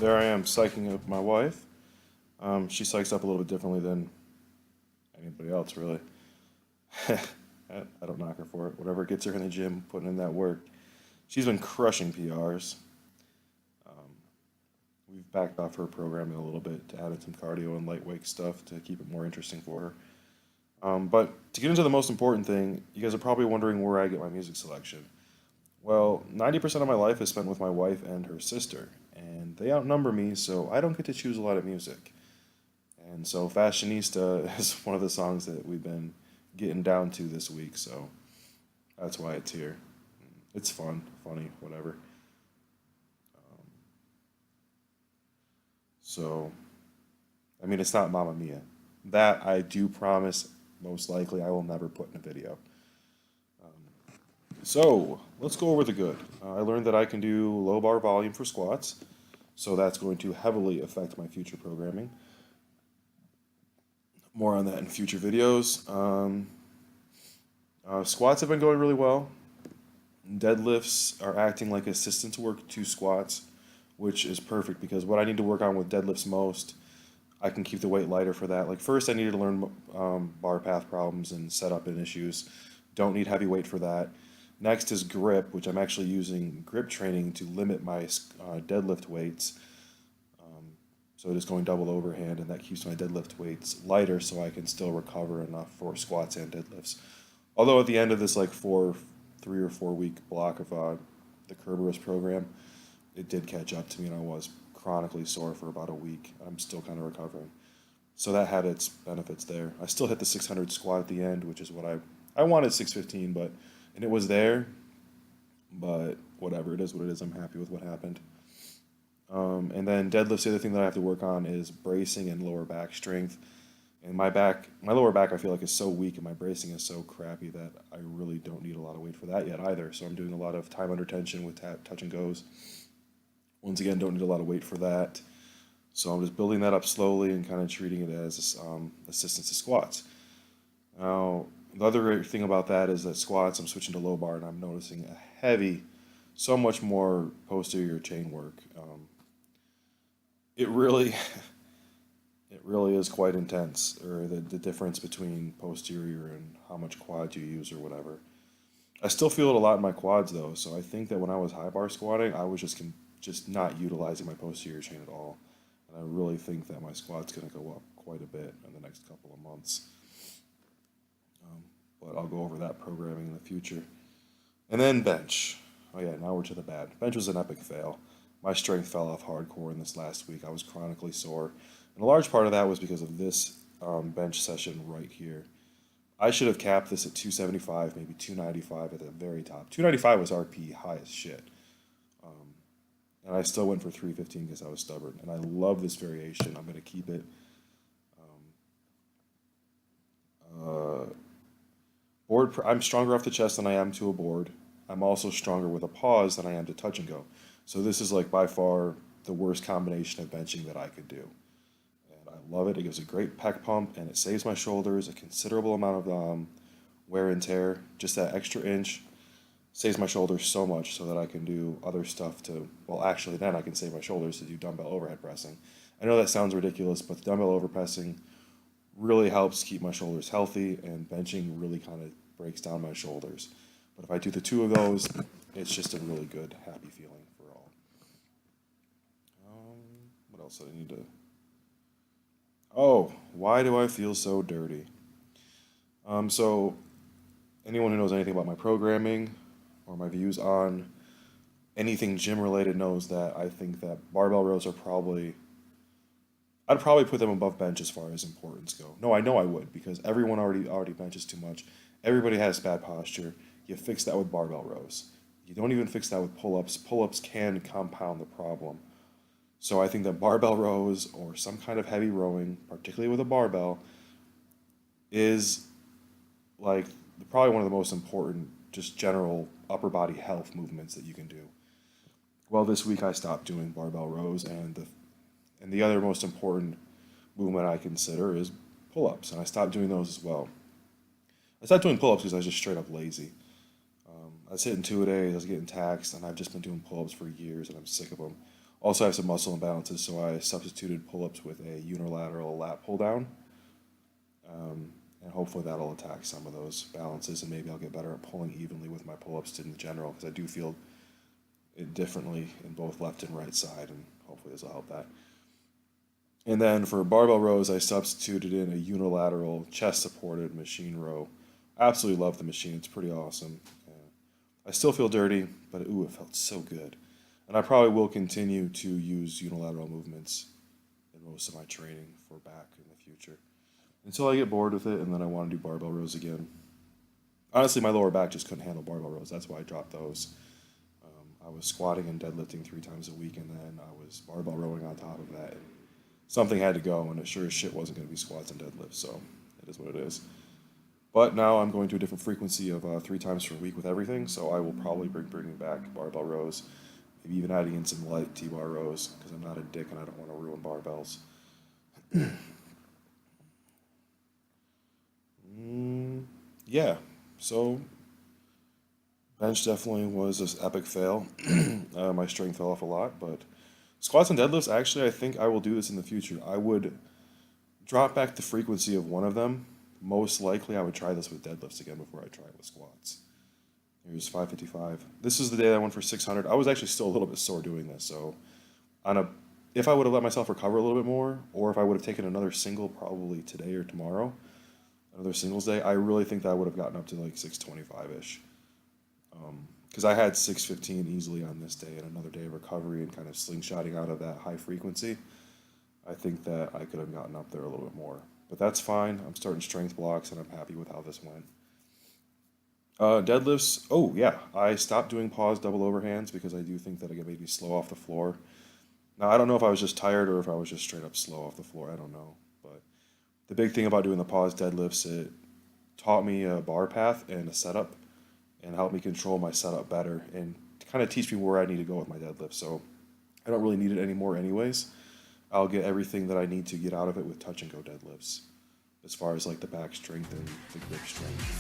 there I am psyching up my wife. She psychs up a little bit differently than anybody else, really. I don't knock her for it. Whatever gets her in the gym, putting in that work. She's been crushing PRs. Um, we've backed off her programming a little bit to add in some cardio and lightweight stuff to keep it more interesting for her. But to get into the most important thing, you guys are probably wondering where I get my music selection. Well, 90% of my life is spent with my wife and her sister, and they outnumber me, so I don't get to choose a lot of music. And so Fashionista is one of the songs that we've been getting down to this week, so that's why it's here. It's fun, funny, whatever. Um, so, I mean, it's not Mamma Mia. That I do promise, most likely, I will never put in a video. So, let's go over the good. I learned that I can do low bar volume for squats, so that's going to heavily affect my future programming. More on that in future videos. Squats have been going really well. Deadlifts are acting like assistance work to squats, which is perfect because what I need to work on with deadlifts most, I can keep the weight lighter for that. Like first, I needed to learn bar path problems and setup and issues. Don't need heavy weight for that. Next is grip, which I'm actually using grip training to limit my deadlift weights. So just going double overhand, and that keeps my deadlift weights lighter so I can still recover enough for squats and deadlifts. Although at the end of this 3 or 4 week block of the Kerberos program, it did catch up to me and I was chronically sore for about a week. I'm still kind of recovering. So that had its benefits there. I still hit the 600 squat at the end, which is what I wanted 615, and it was there, but whatever, it is what it is. I'm happy with what happened. And then deadlifts, the other thing that I have to work on is bracing and lower back strength. And my lower back, I feel like is so weak, and my bracing is so crappy that I really don't need a lot of weight for that yet either. So I'm doing a lot of time under tension with touch and goes. Once again, don't need a lot of weight for that. So I'm just building that up slowly and kind of treating it as assistance to squats. Now, the other great thing about that is that squats, I'm switching to low bar, and I'm noticing so much more posterior chain work. It really, it really is quite intense, or the difference between posterior and how much quad you use or whatever. I still feel it a lot in my quads though, so I think that when I was high bar squatting, I was just not utilizing my posterior chain at all, and I really think that my squat's gonna go up quite a bit in the next couple of months. Um, but I'll go over that programming in the future. And then bench. Oh yeah, now we're to the bad. Bench was an epic fail. My strength fell off hardcore in this last week. I was chronically sore, and a large part of that was because of this bench session right here. I should have capped this at 275, maybe 295 at the very top. 295 was RP high as shit. Um, and I still went for 315 because I was stubborn. And I love this variation. I'm going to keep it. Uh, I'm stronger off the chest than I am to a board. I'm also stronger with a pause than I am to touch and go. So this is like by far the worst combination of benching that I could do. And I love it. It gives a great pec pump and it saves my shoulders a considerable amount of wear and tear. Just that extra inch saves my shoulders so much so that I can do other stuff well, actually, then I can save my shoulders to do dumbbell overhead pressing. I know that sounds ridiculous, but the dumbbell overpressing really helps keep my shoulders healthy, and benching really kind of breaks down my shoulders. But if I do the two of those, it's just a really good, happy feeling for all. What else did I need to? Oh, why do I feel so dirty? So anyone who knows anything about my programming or my views on anything gym related knows that I think that barbell rows are I'd probably put them above bench as far as importance go. No, I know I would because everyone already benches too much. Everybody has bad posture. You fix that with barbell rows. You don't even fix that with pull-ups. Pull-ups can compound the problem. So I think that barbell rows or some kind of heavy rowing, particularly with a barbell, is like probably one of the most important just general upper body health movements that you can do. Well, this week I stopped doing barbell rows, and the other most important movement I consider is pull-ups, and I stopped doing those as well. I stopped doing pull-ups because I was just straight up lazy. I was hitting 2 a day, I was getting taxed, and I've just been doing pull-ups for years, and I'm sick of them. Also, I have some muscle imbalances, so I substituted pull-ups with a unilateral lat pull down, and hopefully that'll attack some of those balances, and maybe I'll get better at pulling evenly with my pull-ups in general, because I do feel it differently in both left and right side, and hopefully this will help that. And then for barbell rows, I substituted in a unilateral chest-supported machine row. Absolutely love the machine; it's pretty awesome. I still feel dirty, but ooh, it felt so good. And I probably will continue to use unilateral movements in most of my training for back in the future until I get bored with it, and then I want to do barbell rows again. Honestly, my lower back just couldn't handle barbell rows. That's why I dropped those. I was squatting and deadlifting 3 times a week, and then I was barbell rowing on top of that. And something had to go, and it sure as shit wasn't going to be squats and deadlifts, so it is what it is. But now I'm going to a different frequency of 3 times per week with everything, so I will probably bringing back barbell rows, maybe even adding in some light T-bar rows, because I'm not a dick and I don't want to ruin barbells. Yeah, so bench definitely was this epic fail. My strength fell off a lot, but squats and deadlifts, actually, I think I will do this in the future. I would drop back the frequency of one of them. Most likely, I would try this with deadlifts again before I try it with squats. Here's 555. This is the day I went for 600. I was actually still a little bit sore doing this, so if I would have let myself recover a little bit more, or if I would have taken another single probably today or tomorrow, another singles day, I really think that I would have gotten up to like 625-ish. Because I had 615 easily on this day and another day of recovery and kind of slingshotting out of that high frequency. I think that I could have gotten up there a little bit more. But that's fine. I'm starting strength blocks and I'm happy with how this went. Deadlifts. Oh, yeah. I stopped doing pause double overhands because I do think that I could maybe slow off the floor. Now, I don't know if I was just tired or if I was just straight up slow off the floor. I don't know. But the big thing about doing the pause deadlifts, it taught me a bar path and a setup and helped me control my setup better and kind of teach me where I need to go with my deadlift. So I don't really need it anymore anyways. I'll get everything that I need to get out of it with touch and go deadlifts, as far as like the back strength and the grip strength.